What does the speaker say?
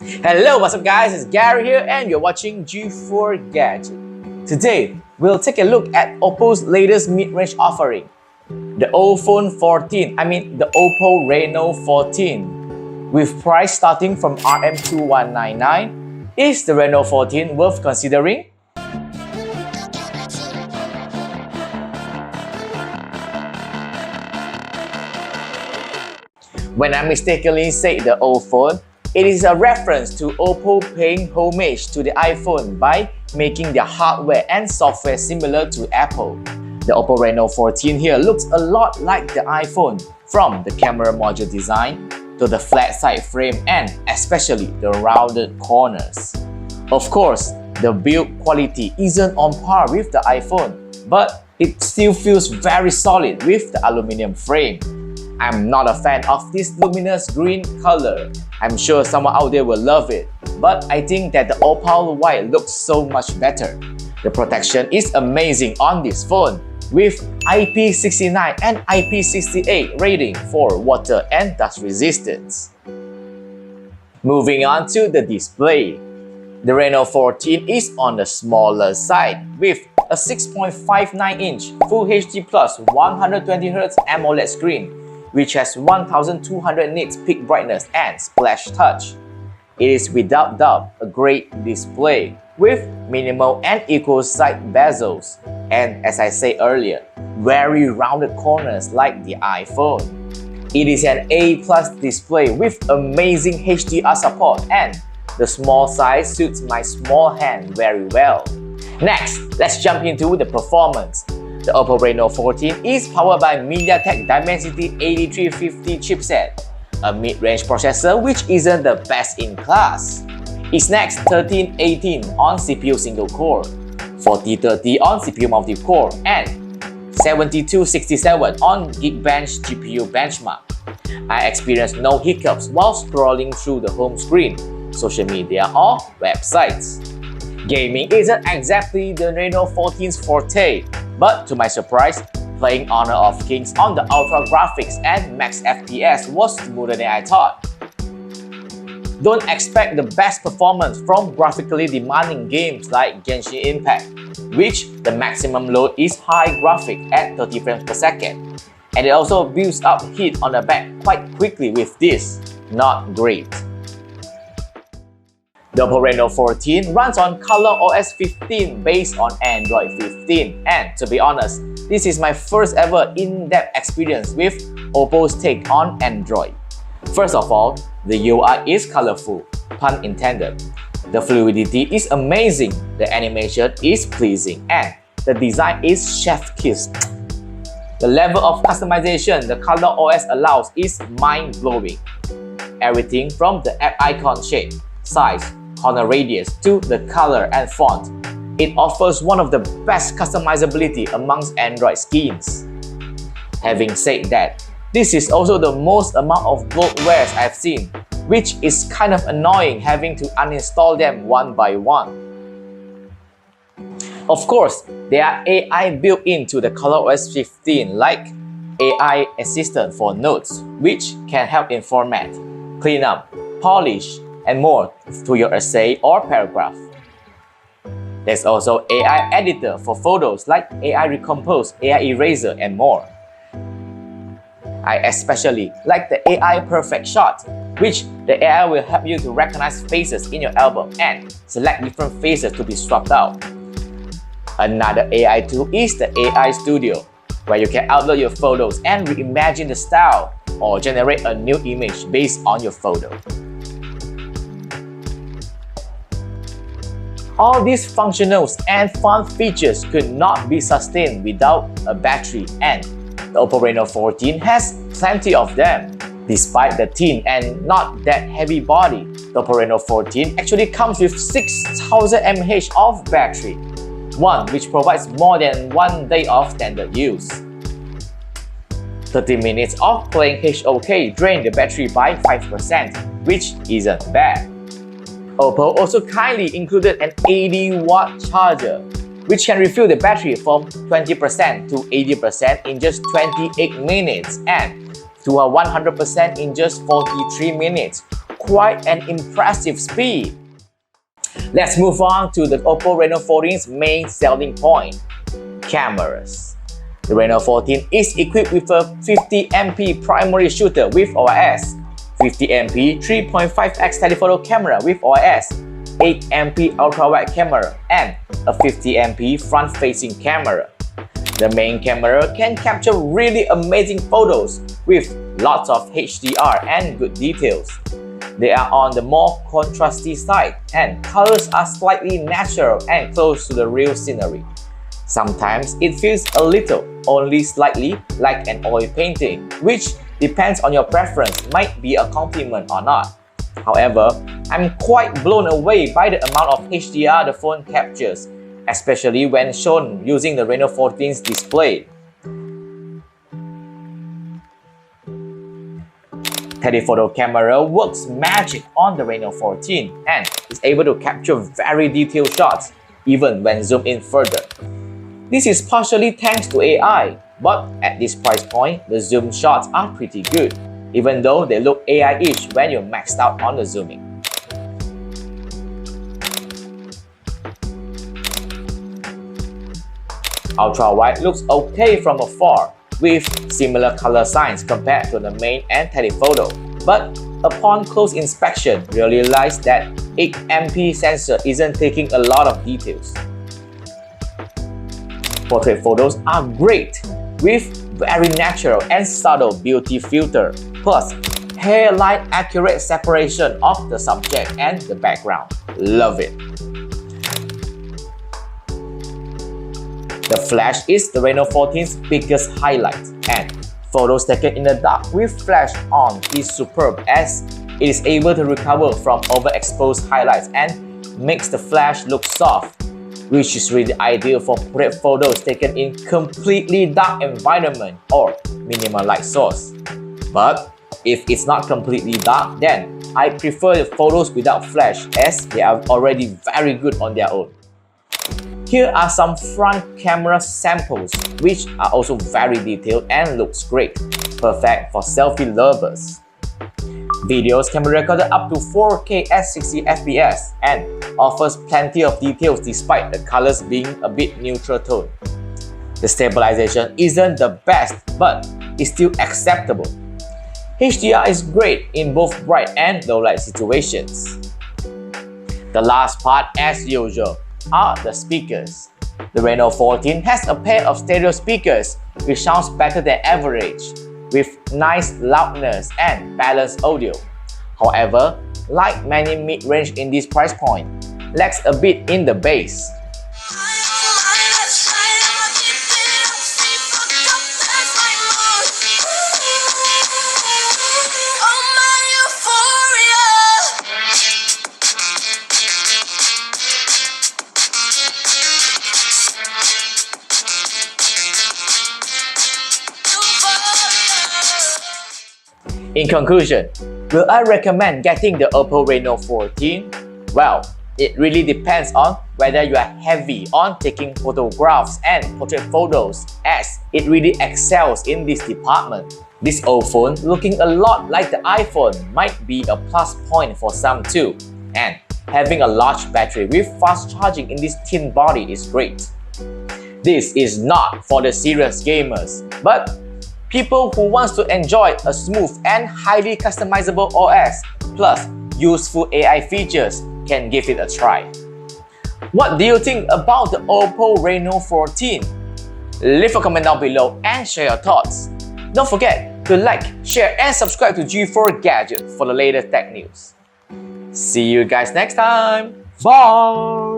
Hello, what's up guys? It's Gary here and you're watching G4 Gadget. Today, we'll take a look at Oppo's latest mid-range offering, the OPhone 14, the OPPO Reno14. With price starting from Rm2199, is the Reno14 worth considering? When I mistakenly say the OPhone, it is a reference to Oppo paying homage to the iPhone by making their hardware and software similar to Apple. The Oppo Reno14 here looks a lot like the iPhone, from the camera module design to the flat side frame and especially the rounded corners. Of course, the build quality isn't on par with the iPhone, but it still feels very solid with the aluminum frame. I'm not a fan of this luminous green color. I'm sure someone out there will love it, but I think that the opal white looks so much better. The protection is amazing on this phone, with IP69 and IP68 rating for water and dust resistance. Moving on to the display. The Reno14 is on the smaller side, with a 6.59-inch Full HD Plus 120Hz AMOLED screen, which has 1200 nits peak brightness and splash touch. It is without doubt a great display with minimal and equal side bezels, and as I said earlier, very rounded corners like the iPhone. It is an A+ display with amazing HDR support, and the small size suits my small hand very well. Next, let's jump into the performance. The Oppo Reno14 is powered by MediaTek Dimensity 8350 chipset, a mid-range processor which isn't the best in class. It snacks 1318 on CPU single-core, 4030 on CPU multi-core, and 7267 on Geekbench GPU benchmark. I experienced no hiccups while scrolling through the home screen, social media or websites. Gaming isn't exactly the Reno14's forte, but to my surprise, playing Honor of Kings on the Ultra graphics and max FPS was smoother than I thought. Don't expect the best performance from graphically demanding games like Genshin Impact, which the maximum load is high graphic at 30 frames per second, and it also builds up heat on the back quite quickly with this. Not great. The Oppo Reno14 runs on ColorOS 15 based on Android 15, and to be honest, this is my first ever in-depth experience with Oppo's take on Android. First of all, the UI is colorful, pun intended. The fluidity is amazing, the animation is pleasing, and the design is chef-kiss. The level of customization the ColorOS allows is mind-blowing. Everything from the app icon shape, size, corner radius to the color and font. It offers one of the best customizability amongst Android skins. Having said that, this is also the most amount of bloatwares I've seen, which is kind of annoying having to uninstall them one by one. Of course, there are AI built into the ColorOS 15 like AI Assistant for Notes, which can help in format, cleanup, polish, and more to your essay or paragraph. There's also AI editor for photos like AI Recompose, AI Eraser, and more. I especially like the AI Perfect Shot, which the AI will help you to recognize faces in your album and select different faces to be swapped out. Another AI tool is the AI Studio, where you can upload your photos and reimagine the style or generate a new image based on your photo. All these functionals and fun features could not be sustained without a battery, and the Oppo Reno14 has plenty of them. Despite the thin and not that heavy body, the Oppo Reno14 actually comes with 6000 mAh of battery, one which provides more than 1 day of standard use. 30 minutes of playing HOK drained the battery by 5%, which isn't bad. Oppo also kindly included an 80-watt charger, which can refill the battery from 20% to 80% in just 28 minutes and to 100% in just 43 minutes, quite an impressive speed. Let's move on to the OPPO Reno14's main selling point, cameras. The Reno14 is equipped with a 50MP primary shooter with OIS, 50MP 3.5x telephoto camera with OIS, 8MP ultra-wide camera, and a 50MP front-facing camera. The main camera can capture really amazing photos with lots of HDR and good details. They are on the more contrasty side, and colors are slightly natural and close to the real scenery. Sometimes it feels a little, only slightly, like an oil painting, which depends on your preference, might be a compliment or not. However, I'm quite blown away by the amount of HDR the phone captures, especially when shown using the Reno14's display. Telephoto camera works magic on the Reno14 and is able to capture very detailed shots even when zoomed in further. This is partially thanks to AI, but at this price point, the zoom shots are pretty good, even though they look AI-ish when you're maxed out on the zooming. Ultra-wide looks okay from afar, with similar color signs compared to the main and telephoto, but upon close inspection, you realize that 8MP sensor isn't taking a lot of details. Portrait photos are great, with very natural and subtle beauty filter, plus hairline accurate separation of the subject and the background. Love it! The flash is the Reno14's biggest highlight, and photos taken in the dark with flash on is superb as it is able to recover from overexposed highlights and makes the flash look soft, which is really ideal for portrait photos taken in completely dark environment or minimal light source. But if it's not completely dark, then I prefer the photos without flash as they are already very good on their own. Here are some front camera samples, which are also very detailed and looks great, perfect for selfie lovers. Videos can be recorded up to 4K at 60fps and offers plenty of details despite the colors being a bit neutral tone. The stabilization isn't the best, but is still acceptable. HDR is great in both bright and low light situations. The last part, as usual, are the speakers. The Reno14 has a pair of stereo speakers which sounds better than average, with nice loudness and balanced audio. However, like many mid-range in this price point, lacks a bit in the bass. In conclusion, will I recommend getting the OPPO Reno14? Well, it really depends on whether you are heavy on taking photographs and portrait photos, as it really excels in this department. This old phone, looking a lot like the iPhone, might be a plus point for some too, and having a large battery with fast charging in this thin body is great. This is not for the serious gamers, but people who wants to enjoy a smooth and highly customizable OS plus useful AI features can give it a try. What do you think about the OPPO Reno14? Leave a comment down below and share your thoughts. Don't forget to like, share and subscribe to G4 Gadget for the latest tech news. See you guys next time. Bye!